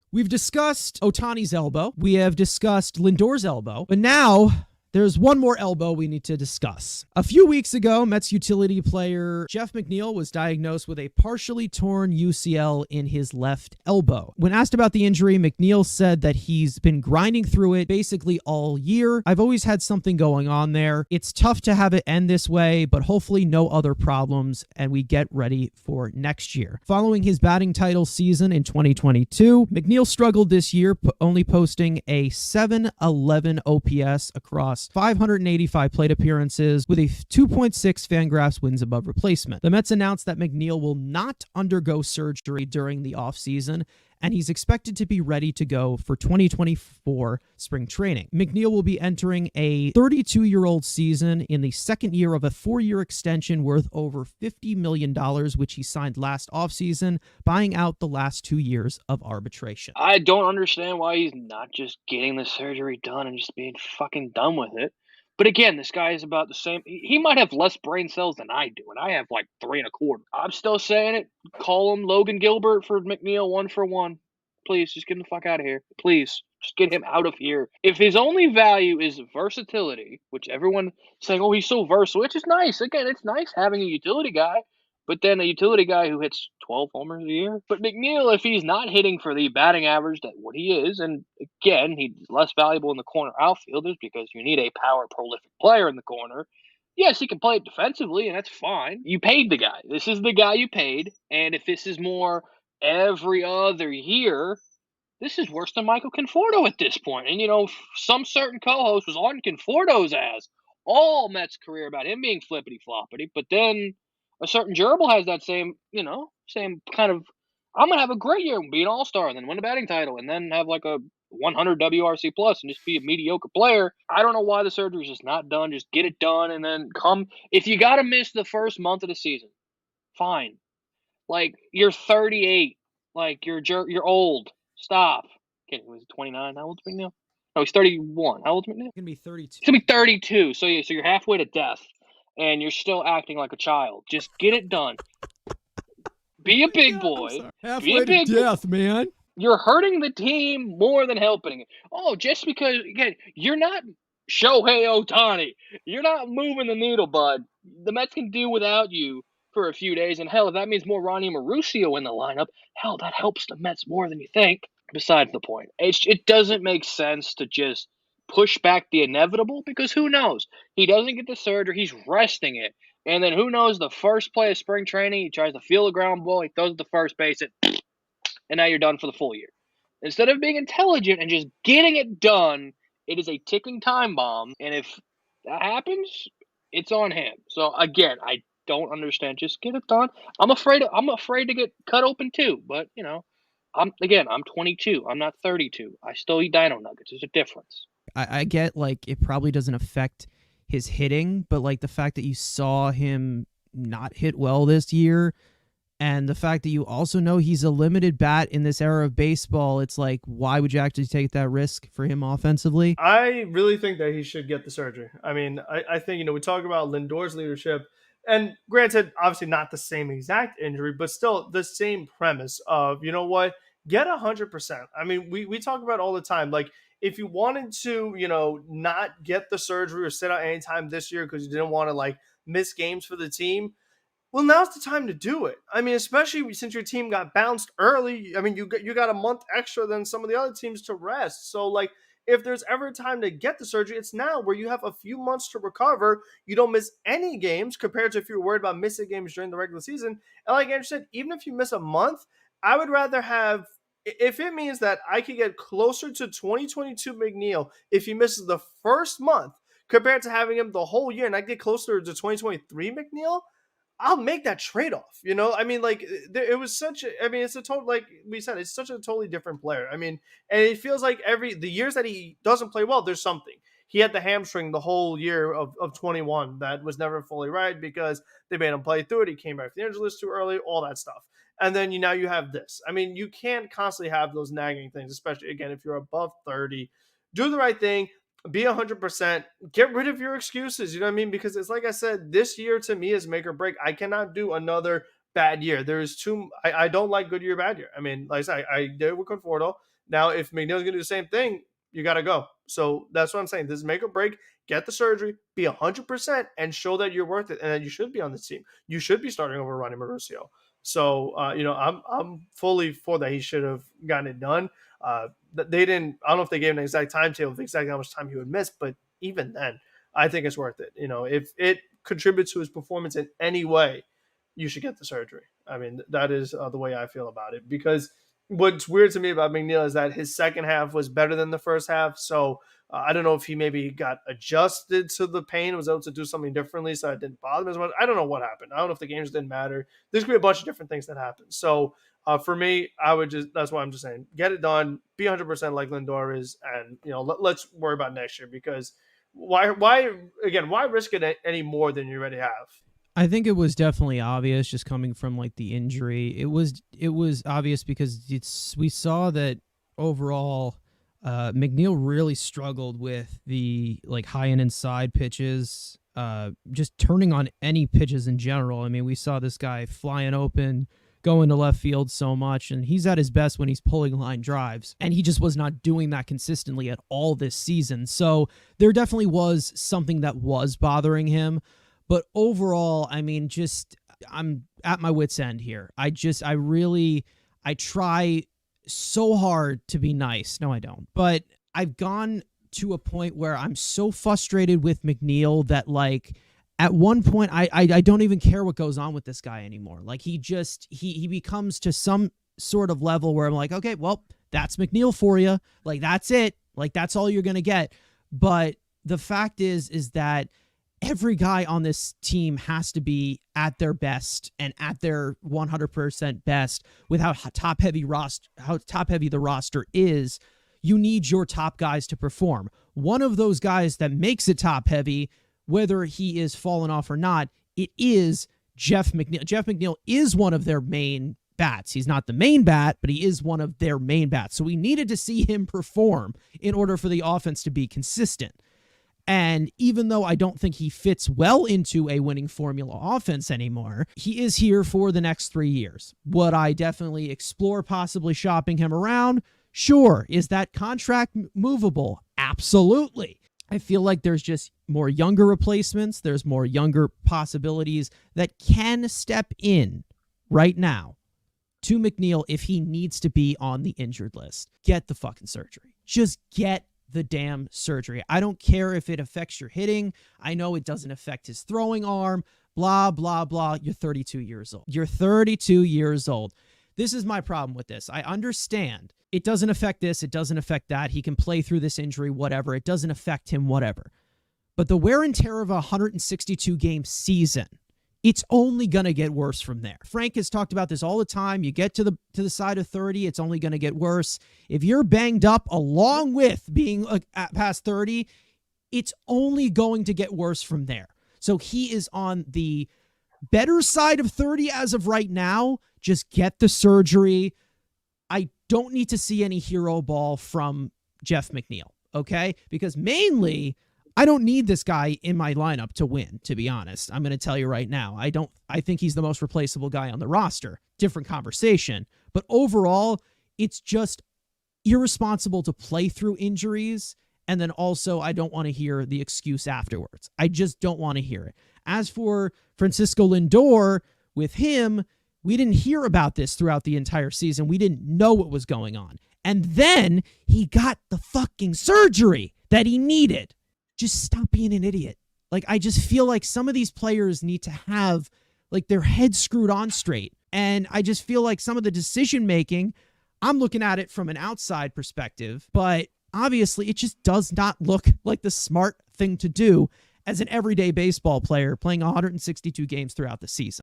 We've discussed Ohtani's elbow. We have discussed Lindor's elbow. But now there's one more elbow we need to discuss. A few weeks ago, Mets utility player Jeff McNeil was diagnosed with a partially torn UCL in his left elbow. When asked about the injury, McNeil said that he's been grinding through it basically all year. I've always had something going on there. It's tough to have it end this way, but hopefully no other problems, and we get ready for next year. Following his batting title season in 2022, McNeil struggled this year, only posting a .711 OPS across 585 plate appearances with a 2.6 Fangraphs wins above replacement. The Mets announced that McNeil will not undergo surgery during the offseason, and he's expected to be ready to go for 2024 spring training. McNeil will be entering a 32-year-old season in the second year of a 4-year extension worth over $50 million, which he signed last offseason, buying out the last 2 years of arbitration. I don't understand why he's not just getting the surgery done and just being fucking done with it. But again, this guy is about the same. He might have less brain cells than I do, and I have like 3.25. I'm still saying it. Call him Logan Gilbert for McNeil 1-for-1. Please, just get him the fuck out of here. Please, just get him out of here. If his only value is versatility, which everyone saying, oh, he's so versatile, which is nice. Again, it's nice having a utility guy. But then a utility guy who hits 12 homers a year. But McNeil, if he's not hitting for the batting average that what he is, and again, he's less valuable in the corner outfielders because you need a power prolific player in the corner. Yes, he can play it defensively, and that's fine. You paid the guy. This is the guy you paid. And if this is more every other year, this is worse than Michael Conforto at this point. And, some certain co-host was on Conforto's ass all Mets career about him being flippity-floppity. But then a certain gerbil has that same kind of, I'm going to have a great year and be an all-star and then win a batting title and then have like a 100 WRC plus and just be a mediocre player. I don't know why the surgery is just not done. Just get it done and then come. If you got to miss the first month of the season, fine. Like, you're 38. Like, you're old. Stop. Okay, was he 29? How old's McNeil? No, he's 31. How old's McNeil? He's going to be 32. He's going to be 32. So you're halfway to death. And you're still acting like a child. Just get it done. Be a big boy. Halfway to death, man. You're hurting the team more than helping it. Oh, just because, again, you're not Shohei Ohtani. You're not moving the needle, bud. The Mets can do without you for a few days. And hell, if that means more Ronnie Mauricio in the lineup, hell, that helps the Mets more than you think. Besides the point. It doesn't make sense to just push back the inevitable because who knows? He doesn't get the surgery. He's resting it. And then who knows, the first play of spring training, he tries to feel a ground ball, he throws it to first base, and now you're done for the full year. Instead of being intelligent and just getting it done, it is a ticking time bomb. And if that happens, it's on him. So again, I don't understand. Just get it done. I'm afraid to get cut open too. But I'm 22. I'm not 32. I still eat Dino Nuggets. There's a difference. I get, like, it probably doesn't affect his hitting, but, like, the fact that you saw him not hit well this year and the fact that you also know he's a limited bat in this era of baseball, it's like, why would you actually take that risk for him offensively? I really think that he should get the surgery. I mean, I think, we talk about Lindor's leadership, and granted, obviously not the same exact injury, but still the same premise of, get 100%. I mean, we talk about all the time, like, if you wanted to, not get the surgery or sit out anytime this year because you didn't want to, like, miss games for the team, well, now's the time to do it. I mean, especially since your team got bounced early. I mean, you got a month extra than some of the other teams to rest. So, like, if there's ever time to get the surgery, it's now where you have a few months to recover. You don't miss any games compared to if you're worried about missing games during the regular season. And like Andrew said, even if you miss a month, I would rather have, if it means that I could get closer to 2022 McNeil if he misses the first month compared to having him the whole year and I get closer to 2023 McNeil, I'll make that trade-off. I mean, like, it was it's a total, like we said, it's such a totally different player. I mean, and it feels like the years that he doesn't play well, there's something. He had the hamstring the whole year of 21 that was never fully right because they made him play through it. He came back from the injury list too early, all that stuff. And then now you have this. I mean, you can't constantly have those nagging things, especially, again, if you're above 30. Do the right thing. Be 100%. Get rid of your excuses. You know what I mean? Because it's like I said, this year to me is make or break. I cannot do another bad year. I don't like good year, bad year. I mean, like I said, I did it with Conforto. Now, if McNeil's going to do the same thing, you got to go. So that's what I'm saying. This is make or break. Get the surgery, be 100%, and show that you're worth it, and that you should be on this team. You should be starting over Ronnie Mauricio. So I'm fully for that. He should have gotten it done. They didn't. I don't know if they gave an exact timetable of exactly how much time he would miss, but even then, I think it's worth it. If it contributes to his performance in any way, you should get the surgery. I mean, that is the way I feel about it. Because what's weird to me about McNeil is that his second half was better than the first half. So I don't know if he maybe got adjusted to the pain, was able to do something differently, so it didn't bother him as much. I don't know what happened. I don't know if the games didn't matter. There's going to be a bunch of different things that happen. So for me, that's why I'm just saying, get it done, be 100% like Lindor is, and let's worry about next year. Because why risk it any more than you already have? I think it was definitely obvious just coming from like the injury. It was obvious because we saw that overall McNeil really struggled with the like high and inside pitches, just turning on any pitches in general. I mean, we saw this guy flying open, going to left field so much, and he's at his best when he's pulling line drives, and he just was not doing that consistently at all this season. So there definitely was something that was bothering him. But overall, I mean, I'm at my wit's end here. I try so hard to be nice. No, I don't. But I've gone to a point where I'm so frustrated with McNeil that, like, at one point, I don't even care what goes on with this guy anymore. Like, he becomes to some sort of level where I'm like, okay, well, that's McNeil for you. Like, that's it. Like, that's all you're going to get. But the fact is that every guy on this team has to be at their best and at their 100% best with how top heavy the roster is. You need your top guys to perform. One of those guys that makes it top heavy, whether he is falling off or not, it is Jeff McNeil. Jeff McNeil is one of their main bats. He's not the main bat, but he is one of their main bats. So we needed to see him perform in order for the offense to be consistent. And even though I don't think he fits well into a winning formula offense anymore, he is here for the next 3 years. Would I definitely explore possibly shopping him around? Sure. Is that contract movable? Absolutely. I feel like there's just more younger replacements. There's more younger possibilities that can step in right now to McNeil if he needs to be on the injured list. Get the fucking surgery. Just get the damn surgery. I don't care if it affects your hitting. I know it doesn't affect his throwing arm. Blah, blah, blah. You're 32 years old. You're 32 years old. This is my problem with this. I understand. It doesn't affect this. It doesn't affect that. He can play through this injury, whatever. It doesn't affect him, whatever. But the wear and tear of a 162-game season, it's only going to get worse from there. Frank has talked about this all the time. You get to the side of 30, it's only going to get worse. If you're banged up along with being past 30, it's only going to get worse from there. So he is on the better side of 30 as of right now. Just get the surgery. I don't need to see any hero ball from Jeff McNeil, okay? Because mainly, I don't need this guy in my lineup to win, to be honest. I'm going to tell you right now. I think he's the most replaceable guy on the roster. Different conversation. But overall, it's just irresponsible to play through injuries. And then also, I don't want to hear the excuse afterwards. I just don't want to hear it. As for Francisco Lindor, with him, we didn't hear about this throughout the entire season. We didn't know what was going on. And then he got the fucking surgery that he needed. Just stop being an idiot. Like, I just feel like some of these players need to have, like, their heads screwed on straight. And I just feel like some of the decision-making, I'm looking at it from an outside perspective, but obviously it just does not look like the smart thing to do as an everyday baseball player playing 162 games throughout the season.